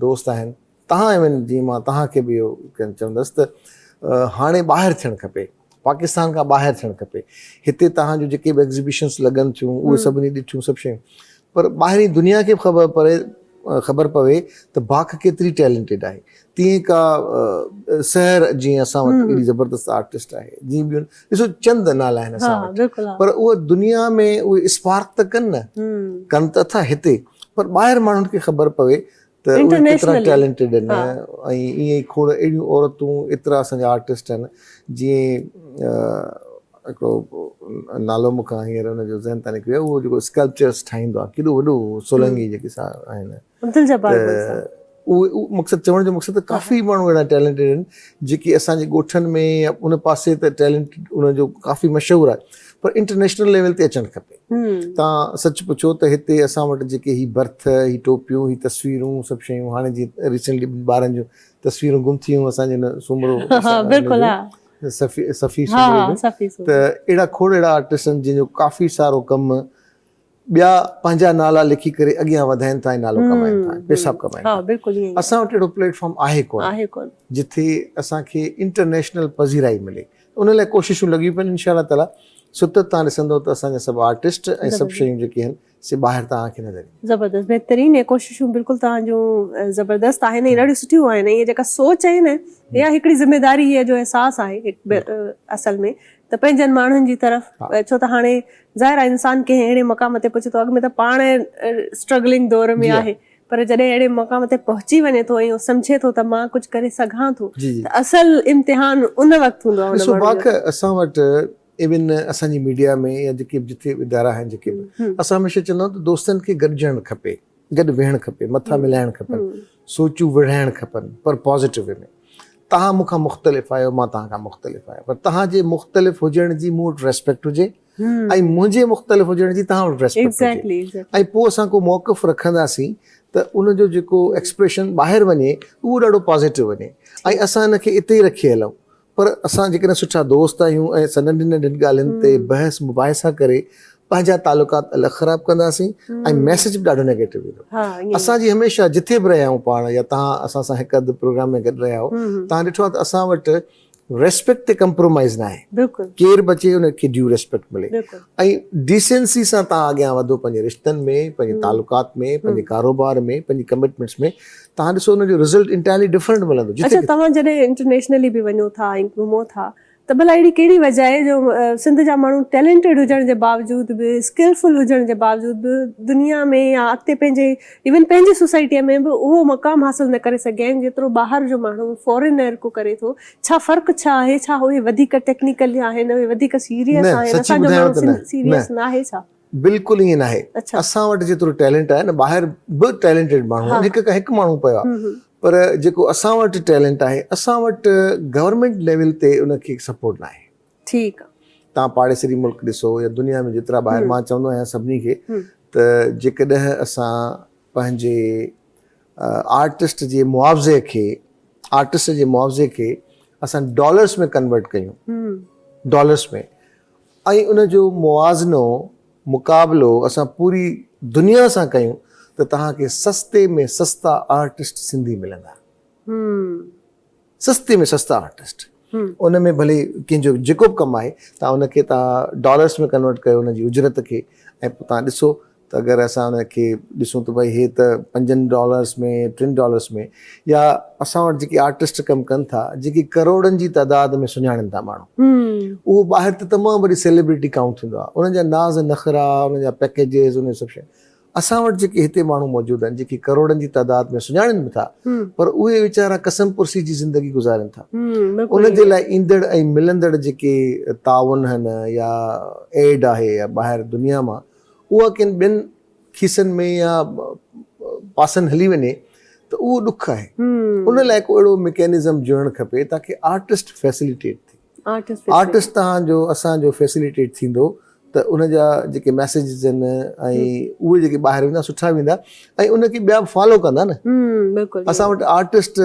Speaker 3: दोस्त आहिनि, तव्हां इवन जीअं मां तव्हांखे बि इहो चवंदुसि त हाणे ॿाहिरि थियणु खपे, पाकिस्तान खां ॿाहिरि थियणु खपे। हिते तव्हांजो जेके बि एग्ज़िबिशन्स लॻनि थियूं उहे सभिनी ॾिठियूं सभु शयूं, पर ॿाहिरी दुनिया खे ख़बर पवे त बाक़ केतिरी टैलेंटेड आहे। तीअं का सहर जीअं असां वटि एॾी ज़बरदस्त आर्टिस्ट आहे, जीअं ॿियूं ॾिसो चंद नाला आहिनि असां वटि, पर उहे दुनिया में उहे स्पार्क त कनि त था हिते, पर ॿाहिरि माण्हुनि खे ख़बर पवे त उहे केतिरा टैलेंटेड आहिनि। ऐं ईअं ई खोड़ अहिड़ियूं औरतूं, एतिरा असांजा आर्टिस्ट आहिनि, जीअं हिकिड़ो नालो मूंखां हींअर हुनजो ज़हन तां निकिरी वियो, उहो जेको स्कल्पचर्स ठाहींदो आहे, केॾो वॾो सोलंगी जेके आहिनि, उहे मक़सदु चवण जो मक़सदु त काफ़ी माण्हू अहिड़ा टैलेंटेड आहिनि जेके असांजे ॻोठनि में या उन पासे त टैलेंट उनजो काफ़ी मशहूरु आहे, पर इंटरनेशनल लेवल ते अचणु खपे। तव्हां सच पुछो त हिते असां वटि जेके ही बर्थ, ही टोपियूं, ही तस्वीरूं, सभु शयूं, हाणे जीअं रिसेंटली ॿारनि जूं तस्वीरूं गुम थी वियूं असांजे हिन सुमरो सफ़ी सुमरो, त अहिड़ा खोड़ अहिड़ा आर्टिस्ट आहिनि जंहिंजो काफ़ी सारो कमु ॿिया पंहिंजा नाला लिखी करे अॻियां वधाइनि था ऐं नालो कमाइनि था, पैसा कमाइनि था। असां वटि अहिड़ो प्लेटफॉर्म आहे कोन जिथे असांखे इंटरनेशनल पज़ीराई मिले। उन लाइ कोशिशूं लॻियूं पियूं, इंशाअल्लाह ताला। सो त तव्हां ॾिसंदव त असांजा सभु आर्टिस्ट ऐं सभु शयूं जेके आहिनि से ॿाहिरि तव्हांखे नज़र ईंदियूं।
Speaker 1: ज़बरदस्त, बहितरीन। ये कोशिशूं बिल्कुलु तव्हांजूं ज़बरदस्त आहिनि, ॾाढियूं सुठियूं आहिनि। इहे जेका सोच आहे न, इहा हिकिड़ी ज़िम्मेदारी जो अहसासु आहे असल में, त पंहिंजनि माण्हुनि जी तरफ़। छो त हाणे ज़ाहिर आहे इंसान कंहिं अहिड़े मक़ाम ते पहुचे थो, अॻु में त पाण स्ट्रगलिंग दौर में आहे, पर जॾहिं अहिड़े मक़ाम ते पहुची वञे थो ऐं सम्झे थो त मां कुझु करे सघां थो, त असल इम्तिहान उन वक़्तु हूंदो आहे।
Speaker 3: असां वटि इवन असांजी मीडिया में या जेके जिथे इदारा आहिनि, जेके बि असां हमेशह चवंदा आहियूं त दोस्तनि खे गॾिजणु खपे, गॾु वेहणु खपे, मथा मिलाइणु खपनि, सोचूं विढ़ाइणु खपनि, पर पॉज़िटिव वे में। तव्हां मूंखां मुख़्तलिफ़ आहियो, मां तव्हां मुख़्तलिफ़ आहियां, पर तव्हांजे मुख़्तलिफ़ हुजण जी मूं वटि रेस्पेक्ट हुजे ऐं मुंहिंजे मुख़्तलिफ़ हुजण जी तव्हां वटि रेस्पेक्ट हुजे। ऐं पोइ असां को मौक़िफ़ रखंदासीं त उनजो जेको एक्सप्रेशन ॿाहिरि वञे उहो ॾाढो पॉज़िटिव वञे, ऐं असां हिनखे इते ई रखी हलूं। पर असां जेकॾहिं सुठा दोस्त आहियूं ऐं असां नंढियुनि नंढियुनि ॻाल्हियुनि ते बहस मुबाहिसा करे पंहिंजा तालुकात अलॻि ख़राबु कंदासीं ऐं मैसेज बि ॾाढो नेगेटिव ईंदो। असांजी हमेशह जिथे बि रहिया आहियूं पाण, या तव्हां असां सां हिकु अधु प्रोग्राम में गॾु रहिया हो, तव्हां ॾिठो आहे त असां वटि रेस्पेक्ट ते कंप्रोमाइज़ न आहे, केरु बि अचे उनखे ड्यू रेस्पेक्ट मिले, ऐं डिसेंसी सां तव्हां अॻियां वधो पंहिंजे रिश्तनि में, पंहिंजे तालुकात में, पंहिंजे कारोबार में, पंहिंजी कमिटमेंट्स में, तव्हां ॾिसो उनजो रिज़ल्ट इंटायरली डिफरेंट मिलंदो।
Speaker 1: अच्छा, तव्हां जॾहिं इंटरनेशनली बि वञो था ऐं घुमो था, त भला अहिड़ी कहिड़ी वजह आहे जो सिंध जा माण्हू टैलेंटेड हुजण जे बावजूद बि, स्किलफुल हुजण जे बावजूद बि दुनिया में या अॻिते पंहिंजे इवन पंहिंजी सोसाइटीअ में बि उहो मक़ाम हासिल न करे सघिया आहिनि जेतिरो ॿाहिरि जो माण्हू फॉरेनर को करे थो? छा फ़र्क़ु छा आहे? छा उहे वधीक टेक्निकल आहिनि, उहे वधीक सीरियस आहिनि, असांजो माण्हू सीरियस न आहे छा?
Speaker 3: बिल्कुलु ईअं न आहे। असां वटि जेतिरो टैलेंट आहे न, ॿाहिरि बि टैलेंटेड माण्हू आहिनि, हिकु खां हिकु माण्हू पियो आहे, पर जेको असां वटि टैलेंट आहे, असां वटि गवर्नमेंट लेवल ते उनखे सपोर्ट न आहे।
Speaker 1: ठीकु आहे।
Speaker 3: तव्हां पाड़ेसरी मुल्क ॾिसो या दुनिया में जेतिरा ॿाहिरि, मां चवंदो आहियां सभिनी खे त जेकॾहिं असां पंहिंजे आर्टिस्ट जे मुआवज़े खे असां डॉलर्स में कन्वर्ट कयूं, डॉलर्स में, ऐं उनजो मुआज़नो मुक़ाबिलो असां पूरी दुनिया सां कयूं, त तव्हांखे सस्ते में सस्ता आर्टिस्ट सिंधी मिलंदा, सस्ते में सस्ता आर्टिस्ट। उन में भले कंहिंजो जेको बि कमु आहे, तव्हां उनखे तव्हां डॉलर्स में कन्वर्ट कयो, उनजी उजरत खे, ऐं पोइ तव्हां ॾिसो त अगरि असां हुनखे ॾिसूं त भई हे त $5 में $3 में, या असां वटि जेके आर्टिस्ट कमु कनि था जेकी करोड़नि जी तइदाद में सुञाणनि था माण्हू, उहो ॿाहिरि त तमामु वॾी सेलिब्रिटी काउंट थींदो आहे, उन्हनि जा नाज़ नख़रा, उन्हनि जा पैकेजिस, उन सभु शइ। असां वटि जेके हिते माण्हू मौजूदु आहिनि जेके करोड़नि जी तइदाद में सुञाणनि बि था, पर उहे वीचारा कसम पुरसी जी ज़िंदगी गुज़ारनि था। उन जे लाइ ईंदड़ ऐं मिलंदड़ जेके ताउन आहिनि या एड आहे या ॿाहिरि दुनिया मां, उहा किन ॿियनि खीसनि में या पासनि हली वञे त उहो ॾुख आहे। उन लाइ को अहिड़ो मैकेनिज़म जुड़णु खपे ताकी आर्टिस्ट फैसिलिटेट थिए। आर्टिस्ट तव्हांजो असांजो फैसिलिटेट थींदो त उन जा जेके मैसेजिस आहिनि ऐं उहे जेके ॿाहिरि वेंदा सुठा वेंदा ऐं उनखे ॿिया बि फॉलो कंदा न। असां वटि आर्टिस्ट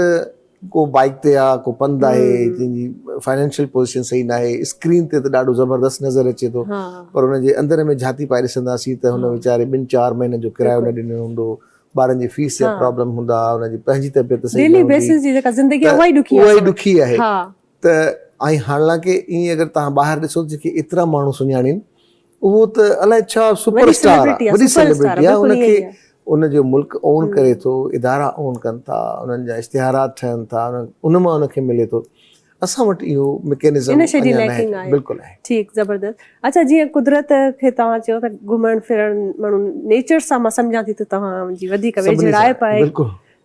Speaker 3: को बाइक ते आहे, को पंधु आहे, जंहिंजी फाइनेंशियल पोज़ीशन सही न आहे, स्क्रीन ते त ॾाढो ज़बरदस्त नज़र अचे थो, पर हुनजे अंदर में झाती पाए ॾिसंदासीं त हुन वीचारे 2-4 महीननि जो किरायो न ॾिनो हूंदो, ॿारनि जी फीस जा प्रॉब्लम हूंदा, हुनजी पंहिंजी तबियत सही न हूंदी, उहा ई ॾुखी आहे। त ऐं हालांकि ईअं अगरि तव्हां ॿाहिरि ॾिसो जेके एतिरा माण्हू सुञाणीनि, उहो त अलाए छा सुपरस्टार आहे, वॾी सेलिब्रिटी आहे, उनखे उनजो मुल्क ओन करे थो, इदारा ओन कनि था, उन्हनि जा इश्तिहारात ठहनि था, उन मां उनखे मिले थो। असां वटि इहो मैकेनिज़म बिल्कुलु आहे।
Speaker 1: ठीकु, ज़बरदस्त। अच्छा, जीअं कुदरत खे तव्हां चयो त घुमण फिरण माण्हू नेचर सां मां सम्झां थी त तव्हांजी वधीक वेझड़ाए पाए,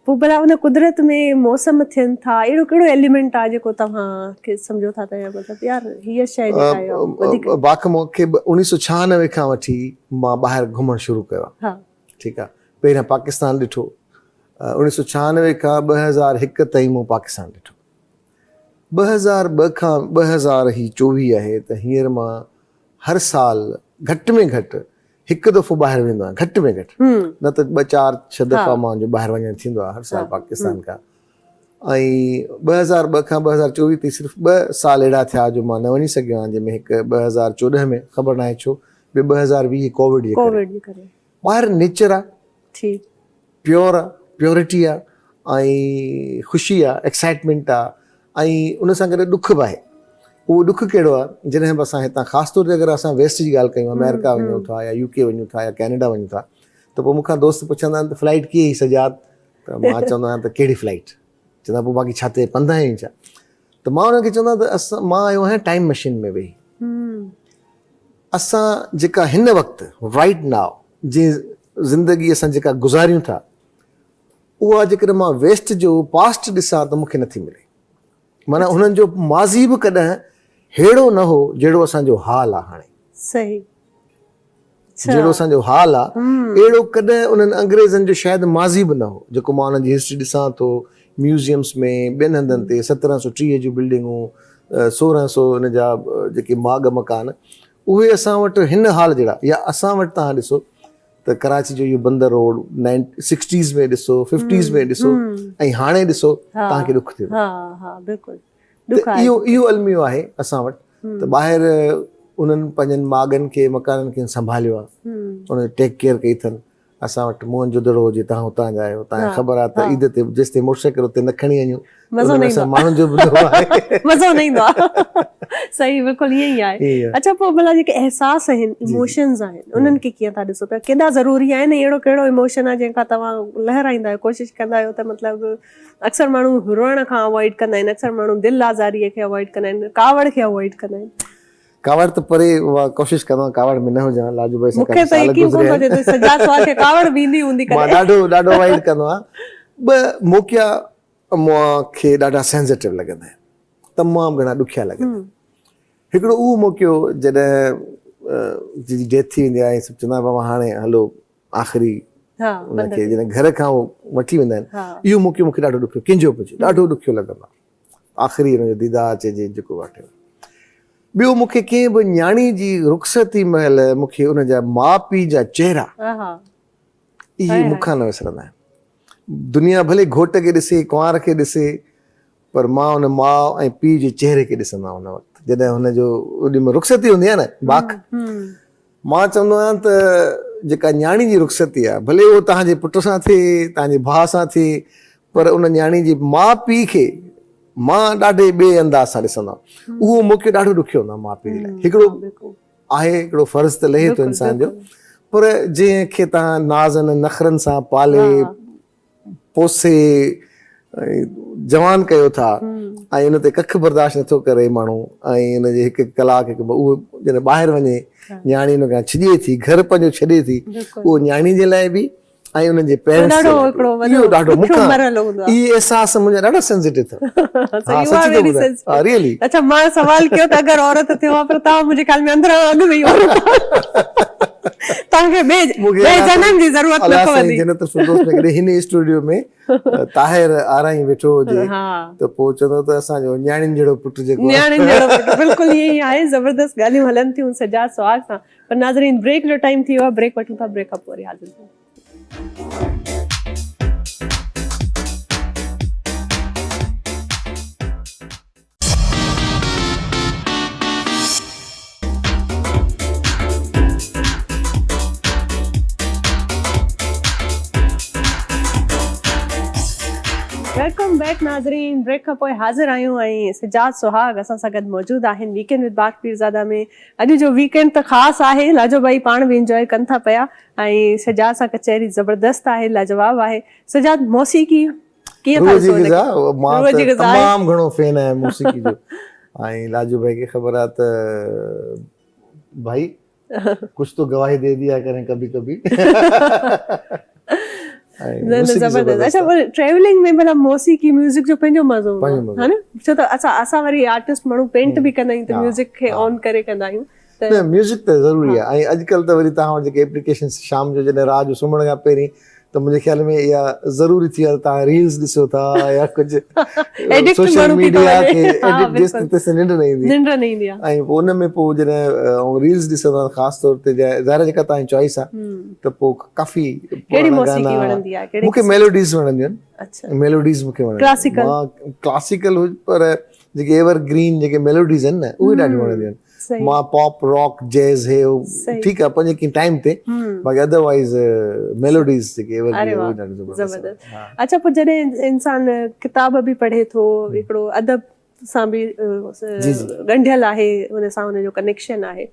Speaker 1: पोइ भला उन कुदरत में मौसम थियनि था, अहिड़ो कहिड़ो एलिमेंट आहे जेको तव्हांखे सम्झो था त मतिलबु यार हीअ शइ जेका
Speaker 3: बाक़ मूंखे 1996 खां वठी मां ॿाहिरि घुमणु शुरू कयो आहे। ठीकु आहे, पहिरियां पाकिस्तान ॾिठो, 1996 खां 2001 ताईं मूं पाकिस्तान ॾिठो। 2002 खां 2024 आहे त हींअर मां हर साल घटि में घटि हिकु दफ़ो ॿाहिरि वेंदो आहियां, घटि में घटि, न त 2-4-6 दफ़ा मुंहिंजो ॿाहिरि वञणु थींदो आहे हर साल पाकिस्तान खां। ऐं 2002 खां 2024 ताईं सिर्फ़ु 2 साल अहिड़ा थिया जो मां न वञी सघियो आहियां, जंहिंमें हिकु 2014 में ख़बर न आहे छो, ॿियो 2020 कोविड जे करे। ॿाहिरि नेचर आहे, प्योर आहे, प्योरिटी आहे, ऐं ख़ुशी आहे, एक्साइटमेंट आहे, ऐं उन सां गॾु ॾुख बि आहे। उहो ॾुख कहिड़ो आहे, जॾहिं बि असां हितां ख़ासि तौर ते अगरि असां वेस्ट जी ॻाल्हि कयूं, अमेरिका वञूं था या UK वञूं था या कैनेडा वञूं था, त पोइ मूंखां दोस्त पुछंदा आहिनि त फ्लाइट कीअं ई सजाद, त मां चवंदो आहियां त कहिड़ी फ्लाइट, चवंदा पोइ बाक़ी छा ते पंधु आहियूं छा, त मां हुनखे चवंदो आहियां त मां आयो आहियां टाइम मशीन में वेही। असां जेका हिन वक़्तु राइट नाउ जी ज़िंदगी असां जेका गुज़ारियूं था, उहा जेकॾहिं मां वेस्ट जो पास्ट ॾिसां त मूंखे नथी मिले। माना हुननि जो माज़ी बि कॾहिं हेड़ो न हो जहिड़ो असांजो हाल आहे हाणे।
Speaker 1: सही,
Speaker 3: जहिड़ो असांजो हाल आहे अहिड़ो कॾहिं उन्हनि अंग्रेज़नि जो शायदि माज़ी बि न हो, जेको मां हुननि जी हिस्ट्री ॾिसां थो म्यूज़ियम्स में, ॿियनि हंधनि ते 1730 जूं बिल्डिंगूं, 1600 हुन जा जेके माॻ मकान, उहे असां वटि हिन हाल जहिड़ा, या असां वटि तव्हां ॾिसो त कराची जो इहो बंदर रोड 60s में ॾिसो, 50s में ॾिसो, ऐं हाणे ॾिसो, तव्हांखे ॾुख थियो। इहो अलमियो आहे असां वटि, त ॿाहिरि उन्हनि पंहिंजनि माॻनि खे, मकाननि खे संभालियो आहे, उन टेक केयर कई अथनि। असां वटि मुंहं जो दड़ो हुजे, तव्हां हुतां जा आहियो, तव्हांखे ख़बर आहे त ईद ते जेसि ताईं मोटरसाइकिल उते न खणी वञूं, माण्हुनि जो
Speaker 1: मज़ो न ईंदो आहे। सही, बिल्कुलु ईअं ई आहे। अच्छा, पोइ भला जेके एहसास आहिनि, इमोशन्स आहिनि, उन्हनि खे कीअं था ॾिसो पिया, केॾा ज़रूरी आहिनि, अहिड़ो कहिड़ो इमोशन आहे जंहिंखां तव्हां लहराईंदा आहियो, कोशिशि कंदा आहियो त मतिलबु अक्सर माण्हू रोइण खां अवॉइड कंदा आहिनि, अक्सर माण्हू दिलि आज़ारीअ खे अवॉइड कंदा आहिनि, कावड़ खे अवॉइड कंदा आहिनि।
Speaker 3: कावड़ त परे, उहा कोशिशि कंदो कावड़ में न हुजां, लाजू भाई
Speaker 1: मूंखे त यकीन कोन थो थिए सजाद साहब खे कावड़ बि ईंदी हूंदी,
Speaker 3: मां ॾाढो अवॉइड कंदो आहियां। 2 मौक़िया मूंखे ॾाढा सेंसिटिव लॻंदा आहिनि, तमामु घणा ॾुखिया लॻंदा आहिनि। हिकिड़ो उहो मौक़ियो जॾहिं जी डेथ थी वेंदी आहे, सभु चवंदा बाबा हाणे हलो आख़िरी उनखे जॾहिं घर खां वठी वेंदा आहिनि, इहो मौक़ियो मूंखे ॾाढो ॾुखियो, कंहिंजो बि ॾाढो ॾुखियो लॻंदो आहे, आख़िरी हुनजो दीदार चइजे जेको वठे। ॿियो, मूंखे कंहिं बि न्याणी जी रुख़सती महिल मूंखे उन जा माउ पीउ जा चेहरा, इहे मूंखां न विसरंदा आहिनि। दुनिया भले घोट खे ॾिसे, कुंवार खे ॾिसे, पर मां हुन माउ ऐं पीउ जे चेहरे खे ॾिसंदो आहियां। हुन वक़्तु जॾहिं हुनजो ओॾी महिल रुख़सती हूंदी आहे न, बाक़, मां चवंदो आहियां त जेका न्याणी जी रुख़सती आहे, भले उहो तव्हांजे पुट सां थिए, तव्हांजे भाउ सां थिए, पर उन न्याणी जी माउ पीउ खे मां ॾाढे ॿिए अंदाज़ सां ॾिसंदो आहियां। उहो मूंखे ॾाढो ॾुखियो हूंदो आहे माउ पीउ जे लाइ। हिकिड़ो आहे, हिकिड़ो फ़र्ज़ु त लहे थो इंसान जो, पर जंहिंखे तव्हां नाज़नि नख़रनि सां पाले पोसे जवान कयो था ऐं उन ते कख बर्दाश्त नथो करे माण्हू ऐं हुनजे हिकु कलाक उहो जॾहिं ॿाहिरि वञे न्याणी हुन खां छिॼे थी घर पंहिंजो छॾे थी उहो न्याणी जे लाइ बि ऐं उन्हनि जे पेरेंट्स इहो ॾाढो मूंखां इहे अहसास मुंहिंजा ॾाढा सेंसिटिव अथव रियली।
Speaker 1: अच्छा मां सवाल कयो त अगरि औरत थियो आहे पर तव्हां मुंहिंजे ख्याल में अंदरां अॻु वेही तव्हांखे ॿिए जनम जी ज़रूरत न पवंदी।
Speaker 3: जन्नत फिरदौस में कॾहिं हिन स्टूडियो में ताहिर आराई वेठो हुजे त पोइ चवंदो त असांजो न्याणियुनि जहिड़ो पुटु जेको
Speaker 1: न्याणियुनि जहिड़ो पुटु बिल्कुलु ईअं ई आहे। ज़बरदस्त ॻाल्हियूं हलनि थियूं सजाद सुहाग सां। पर नाज़रीन ब्रेक जो टाइम थी वियो आहे, ब्रेक वठूं था, ब्रेक खां पोइ वरी हाज़िर थियूं। वेलकम बैक नाज़रीन। ब्रेक खां पोइ हाज़िर आहियूं ऐं सजाद सुहाग असां सां गॾु मौजूदु आहिनि वीकेंड विद बाग पीरज़ादा में। अॼु जो वीकेंड त ख़ासि आहे, लाजो भाई पाण बि इंजॉय कनि था पिया ऐं सजाद सां कचहरी ज़बरदस्त आहे, लाजवाब आहे। सजाद मौसीकी कीअं था ॾिसो?
Speaker 3: मां तमामु घणो फैन आहियां मौसीकी जो ऐं लाजो भाई खे ख़बर आहे त भाई कुछ तो गवाही दे दिया करें कभी कभी।
Speaker 1: ज़बरदस्त। अच्छा वो ट्रेवलिंग में मतलब मौसीकी म्यूजिक जो पंहिंजो मज़ो है न, छो त असां वरी आर्टिस्ट माण्हू पेंट बि कंदा आहियूं त म्यूजिक खे ऑन करे कंदा आहियूं त
Speaker 3: म्यूजिक त ज़रूरी आहे। ऐं अॼुकल्ह त वरी तव्हां वटि जेके एप्लीकेशन शाम जो जॾहिं राति जो सुम्हण खां पहिरीं त मुंहिंजे ख्याल में इहा ज़रूरी थी आहे त तव्हां रील्स ॾिसो था या कुझु सोशल मीडिया खे एडिट जेसिताईं निंड न ईंदी आहे ऐं पोइ उन में पोइ जॾहिं रील्स ॾिसंदा ख़ासि तौर ते ज़ाहिर जेका तव्हांजी चॉइस आहे त पोइ काफ़ी मूंखे मेलोडीज़ वणंदियूं आहिनि। मेलोडीज़ मूंखे वणंदियूं आहिनि, क्लासिकल हुजे पर जेके एवर ग्रीन जेके मेलोडीज़ आहिनि न उहे ॾाढियूं वणंदियूं आहिनि। मां पॉप रॉक जैज़ है ठीकु आहे पंहिंजे कंहिं टाइम ते, बाक़ी अदरवाइज़ मेलोडीज़ जेके एवर
Speaker 1: ज़बरदस्त। अच्छा पोइ जॾहिं इंसान किताब बि पढ़े थो, हिकिड़ो अदब सां बि ॻंढियल आहे, हुन सां हुनजो कनेक्शन आहे,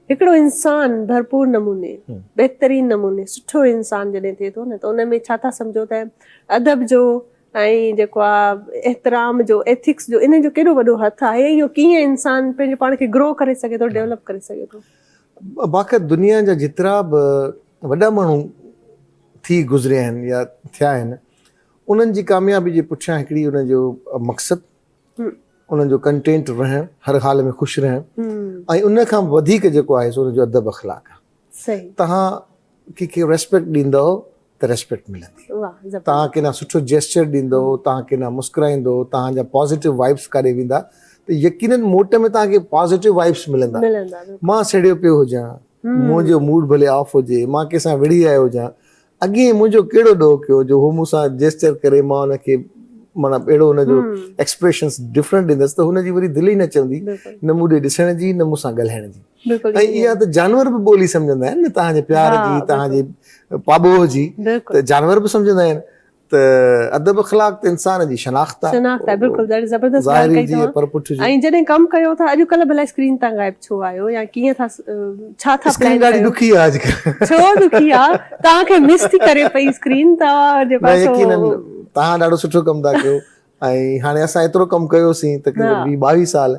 Speaker 1: हिकिड़ो इंसान भरपूर नमूने बहितरीन नमूने सुठो इंसान जॾहिं थिए थो न त उन में छा था सम्झो त अदब जो ऐं जेको आहे एहतराम जो एथिक्स जो इन जो केॾो वॾो हथु आहे। इहो कीअं इंसान पंहिंजे पाण खे ग्रो करे सघे थो, डेवलप करे सघे थो?
Speaker 3: बाक़ी दुनिया जा जेतिरा बि वॾा माण्हू थी गुज़रिया आहिनि या थिया आहिनि उन्हनि जी कामयाबी जे पुठियां हिकिड़ी उनजो मक़सदु, उन्हनि जो कंटेंट रहणु, हर हाल में ख़ुशि रहणु ऐं उन खां वधीक जेको आहे सो उनजो अदब अख़लाक आहे। तव्हां कंहिंखे रेस्पेक्ट ॾींदव त रेस्पेक्ट मिलंदी, तव्हां के न सुठो जेस्चर ॾींदो, तव्हां के न मुस्कुराईंदो, तव्हांजा पॉज़िटिव वाइब्स काॾे वेंदा त यकीनन मोट में तव्हांखे पॉज़िटिव वाइब्स मिलंदा। मां सड़ियो पियो हुजां, मुंहिंजो मूड भले ऑफ हुजे, मां कंहिंसां विढ़ी आयो हुजां, अॻे मुंहिंजो कहिड़ो ॾोह कयो जो हू मूंसां जेस्चर करे मां हुनखे माना अहिड़ो हुनजो एक्सप्रेशंस डिफरेंट ॾींदसि त हुनजी वरी दिलि ई न चवंदी न मूं ॾे ॾिसण जी न मूंसां ॻाल्हाइण जी। ऐं इहा त जानवर बि ॿोली सम्झंदा आहिनि न तव्हांजे प्यार जी, तव्हांजे पाॿोह जी, त जानवर बि सम्झंदा आहिनि त अदब अख़लाक त इंसान जी शनाख़्त आहे।
Speaker 1: बिल्कुलु ॾाढी ज़बरदस्त ॻाल्हि कई अथव। ऐं जॾहिं कमु कयो था अॼुकल्ह भला स्क्रीन तां गायब छो आयो या कीअं था, छा था प्लान कयो?
Speaker 3: ॾाढी ॾुखी आहे अॼुकल्ह।
Speaker 1: छो ॾुखी आहे? तव्हांखे मिस थी करे पई स्क्रीन, तव्हांजे पासो
Speaker 3: तव्हां ॾाढो सुठो कमु था कयो ऐं हाणे असां एतिरो कमु कयोसीं तक़रीबन 22 साल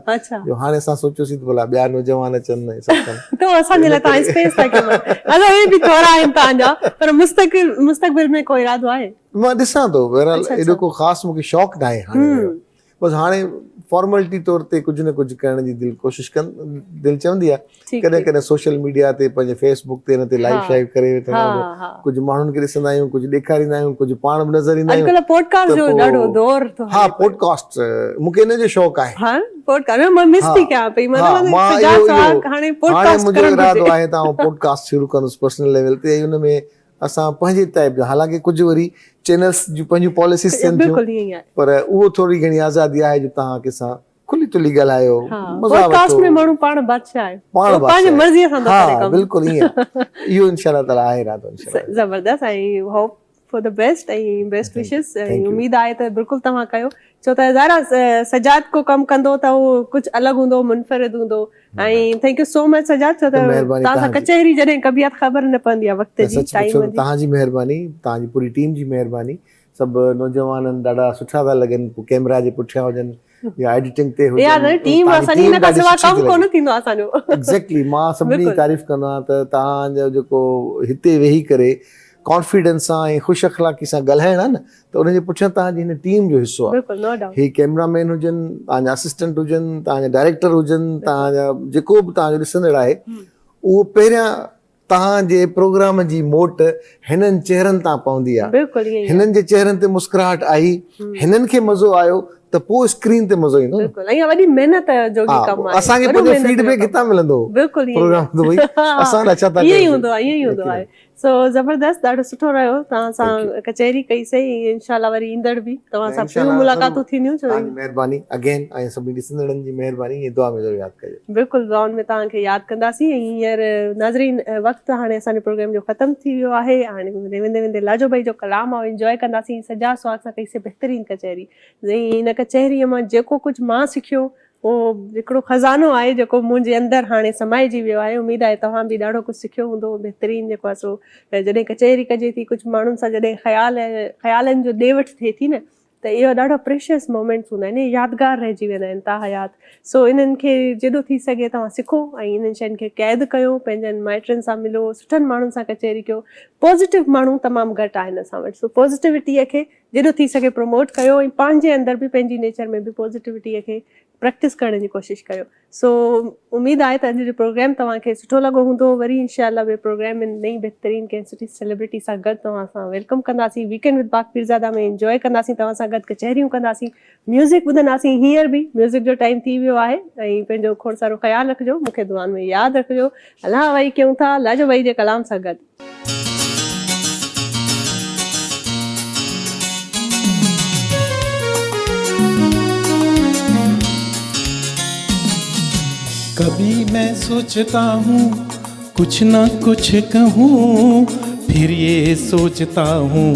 Speaker 3: जो हाणे असां सोचियोसीं त भला ॿिया नौजवान अचनि त
Speaker 1: असांजे लाइ तव्हां स्पेस था कयो। असां हे बि थोरा आहिनि तव्हांजा, पर मुस्तक़बिल में कोई इरादो आहे?
Speaker 3: मां ॾिसां थो, बहरहाल एॾो को ख़ासि मूंखे शौक़ु न आहे हाणे, बसि हाणे फॉर्मेलिटी तौर ते कुझु न कुझु करण जी दिलि चवंदी आहे। कॾहिं कॾहिं सोशल मीडिया ते पंहिंजे फेसबुक ते हिन ते लाइव शाइव करे कुझु माण्हुनि खे ॾिसंदा आहियूं, कुझु ॾेखारींदा आहियूं, कुझु पाण बि नज़र ईंदा आहियूं।
Speaker 1: पॉडकास्ट जो ॾाढो दौर थो।
Speaker 3: हा पॉडकास्ट मूंखे इन जो शौक़ु आहे।
Speaker 1: हां पॉडकास्ट मां मिस थी कयां पई, मतलब हाणे पॉडकास्ट
Speaker 3: मुंहिंजो इरादो आहे त पॉडकास्ट शुरू कंदुसि पर्सनल लेवल ते। हुन में असां पंहिंजे टाइप जा, हालांकि कुझु वरी चैनल्स जूं पंहिंजूं पॉलिसीज़ थियनि थियूं, पर उहो थोरी घणी आज़ादी आहे जो तव्हां कंहिंसां खुली तुली ॻाल्हायो,
Speaker 1: पॉडकास्ट में माण्हू पाण बादशाह आहे, पंहिंजी मर्ज़ीअ सां थो करे कमु।
Speaker 3: बिल्कुलु ईअं इहो इंशाअल्लाह ताला आहे इरादो।
Speaker 1: ज़बरदस्त। ऐं होप फॉर द बेस्ट ऐं बेस्ट विशेस उम्मीद आहे त बिल्कुलु तव्हां कयो छो त ज़ारा सजाद को कमु कंदो त उहो कुझु अलॻि हूंदो मुनफ़रिद हूंदो ऐं thank you so much Sajjad छो त
Speaker 3: महिरबानी
Speaker 1: तव्हां सां
Speaker 3: तव्हांजी।
Speaker 1: कचहरी जॾहिं कबियत ख़बर न पवंदी आहे वक़्त जी
Speaker 3: सच
Speaker 1: टाइम
Speaker 3: पुछो
Speaker 1: जी
Speaker 3: तव्हांजी महिरबानी तव्हांजी पूरी टीम जी महिरबानी सभु नौजवाननि ॾाढा सुठा था लॻनि कैमरा जे पुठियां हुजनि या एडिटिंग ते
Speaker 1: यार टीम असांजी हिन खां सवाइ कमु कोन थींदो आहे असांजो
Speaker 3: एग्ज़ैक्टली मां सभिनी
Speaker 1: बिल्कुलु।
Speaker 3: तारीफ़ कंदो आहियां त तव्हांजो जेको हिते वेही करे कॉन्फिडेंस सां ऐं ख़ुशि अख़लाक़ी सां ॻाल्हाइण आहे न त उनजे पुठियां तव्हांजी हिन टीम जो हिसो आहे
Speaker 1: बिल्कुलु नो डाउट
Speaker 3: ही कैमरामैन हुजनि तव्हांजा असिस्टेंट हुजनि तव्हांजा डायरेक्टर हुजनि तव्हांजा जेको बि तव्हांजो ॾिसंदड़ आहे उहो पहिरियां तव्हांजे प्रोग्राम जी मोट हिननि चेहरनि तां पवंदी आहे
Speaker 1: बिल्कुलु ईअं ई आहे।
Speaker 3: हिननि जे चेहरनि ते मुस्कुराहट आई हिननि खे मज़ो आयो त पोइ स्क्रीन ते मज़ो ईंदो न।
Speaker 1: बिल्कुलु ऐं वॾी महिनत जो
Speaker 3: हा,
Speaker 1: कमु आहे
Speaker 3: असांखे
Speaker 1: वॾो
Speaker 3: पंहिंजो
Speaker 1: महिनत जो
Speaker 3: फीडबैक
Speaker 1: कमु
Speaker 3: हितां
Speaker 1: आहे।
Speaker 3: मिलंदो
Speaker 1: बिल्कुलु ईअं ई
Speaker 3: प्रोग्राम तो भई असां अछा था
Speaker 1: ईअं ई
Speaker 3: कयूं।
Speaker 1: हूंदो आहे ईअं ई हूंदो आहे सो ज़बरदस्त ॾाढो सुठो रहियो तव्हां सां कचहरी कईसीं इंशाल्लाह वरी ईंदड़ बि तव्हां सां ॿियूं मुलाक़ातूं थींदियूं छो
Speaker 3: तव्हांजी महिरबानी अगेन ऐं सभिनी ॾिसंदड़नि जी महिरबानी इहे दुआ में ज़रूरु यादि कजो।
Speaker 1: बिल्कुलु दुआउनि में तव्हांखे यादि कंदासीं ऐं हींअर नाज़रीन वक़्तु हाणे असांजे प्रोग्राम जो ख़तमु थी वियो आहे हाणे वेंदे वेंदे लाजो भाई जो कलाम आहे इंजॉय कंदासीं सॼा स्वाद सां कईसीं बहितरीनु कचहरी ऐं हिन कचहरीअ मां जेको कुझु मां सिखियो उहो हिकिड़ो खज़ानो आहे जेको मुंहिंजे अंदरि हाणे समाइजी वियो आहे उमेदु आहे तव्हां बि ॾाढो कुझु सिखियो हूंदो बहितरीनु जेको आहे सो जॾहिं कचहरी कजे थी कुझु माण्हुनि सां जॾहिं ख़्यालनि जो ॾे वठि थिए थी न त इहो ॾाढा प्रेशियस मोमेंट्स हूंदा आहिनि यादगार रहिजी वेंदा आहिनि ताहयात सो इन्हनि खे जेॾो थी सघे तव्हां सिखो ऐं इन्हनि शयुनि खे क़ैद कयो पंहिंजनि माइटनि सां मिलो सुठनि माण्हुनि सां कचहरी कयो पॉज़िटिव माण्हू तमामु घटि आहिनि असां वटि सो पॉज़िटिविटीअ खे जेॾो थी सघे प्रमोट कयो ऐं पंहिंजे अंदरि बि पंहिंजी नेचर में बि पॉज़िटिविटीअ खे प्रैक्टिस करण जी कोशिशि कयो सो उमेदु आहे त अॼु जो प्रोग्राम तव्हांखे सुठो लॻो हूंदो वरी इंशाल्लाह ॿिए प्रोग्राम में नई बहितरीनु कंहिं सुठी सेलिब्रिटी सां गॾु तव्हां सां वेलकम कंदासीं वीकेंड विद बाग पीरज़ादा में इंजॉय कंदासीं तव्हां सां गॾु कचहरियूं कंदासीं म्यूज़िक ॿुधंदासीं हींअर बि म्यूज़िक जो टाइम थी वियो आहे ऐं पंहिंजो खोड़ सारो ख़्यालु रखिजो मूंखे दुआनि में यादि रखिजो अलाह वई कयूं था लाजो भाई जे कलाम सां गॾु
Speaker 4: कभी मैं सोचता हूँ कुछ ना कुछ कहूँ फिर ये सोचता हूँ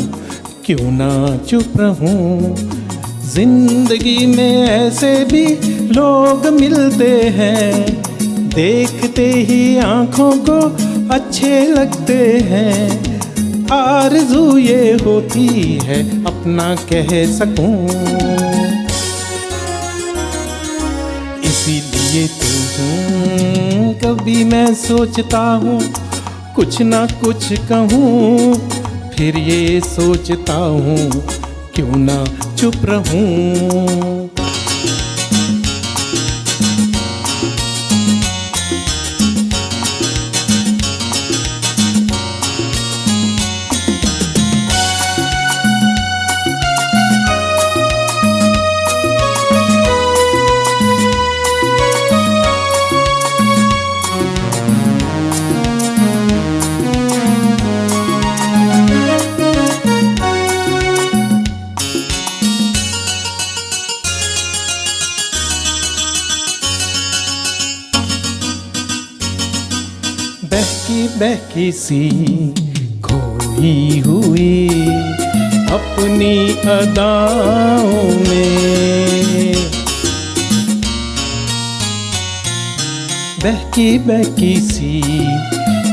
Speaker 4: क्यों ना चुप रहूँ जिंदगी में ऐसे भी लोग मिलते हैं देखते ही आँखों को अच्छे लगते हैं आरज़ू ये होती है अपना कह सकूँ इसीलिए तो कभी मैं सोचता हूँ कुछ ना कुछ कहूँ फिर ये सोचता हूँ क्यों ना चुप रहूँ बहकी बहकी सी खोई हुई अपनी अदाओं में बहकी बहकी सी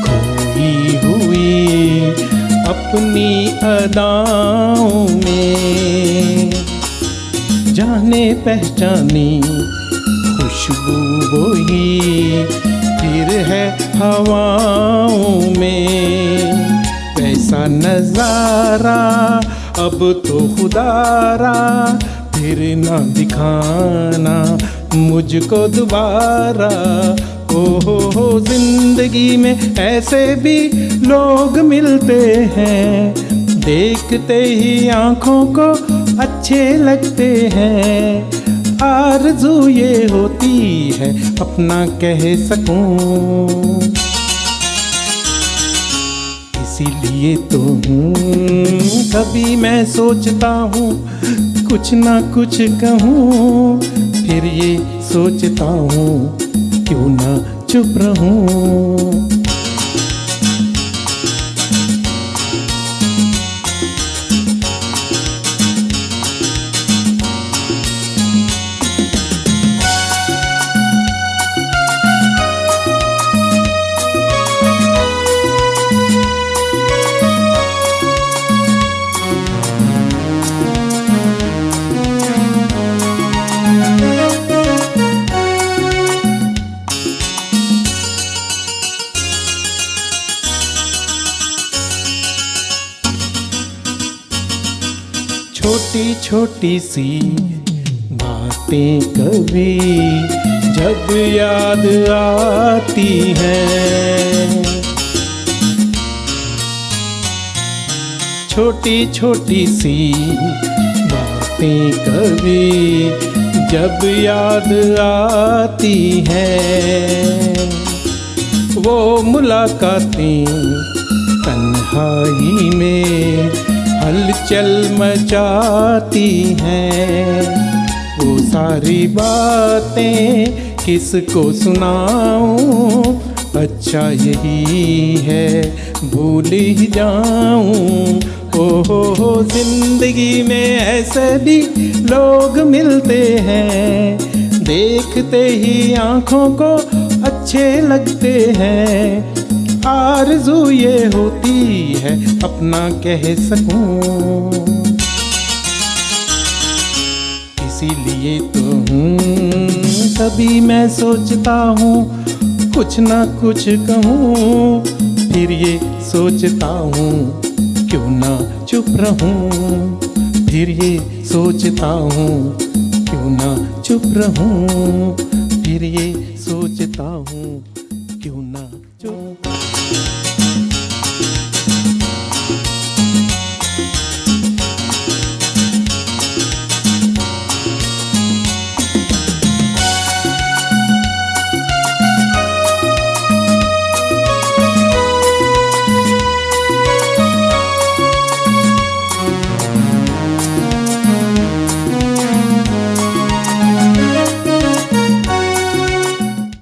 Speaker 4: खोई हुई अपनी अदाओं में जाने पहचानी खुशबू वही फिर है हवाओं में वैसा नजारा अब तो खुदारा फिर ना दिखाना मुझको दोबारा हो जिंदगी में ऐसे भी लोग मिलते हैं देखते ही आँखों को अच्छे लगते हैं आरज़ू ये होती है अपना कह सकूं इसीलिए तो कभी मैं सोचता हूँ कुछ ना कुछ कहूँ फिर ये सोचता हूँ क्यों ना चुप रहूँ छोटी छोटी सी बातें कभी जब याद आती हैं, छोटी छोटी सी बातें कभी जब याद आती हैं, वो मुलाकातें तन्हाई में हलचल मचाती हैं, वो सारी बातें किसको सुनाऊं, अच्छा यही है भूल ही जाऊं। हो जिंदगी में ऐसे भी लोग मिलते हैं, देखते ही आँखों को अच्छे लगते हैं, आरज़ू ये होती है अपना कह सकूं, इसीलिए तो कभी मैं सोचता हूँ कुछ ना कुछ कहूँ, फिर ये सोचता हूँ क्यों ना चुप रहूं, फिर ये सोचता हूँ क्यों ना चुप रहूं, फिर ये सोचता हूँ क्यों ना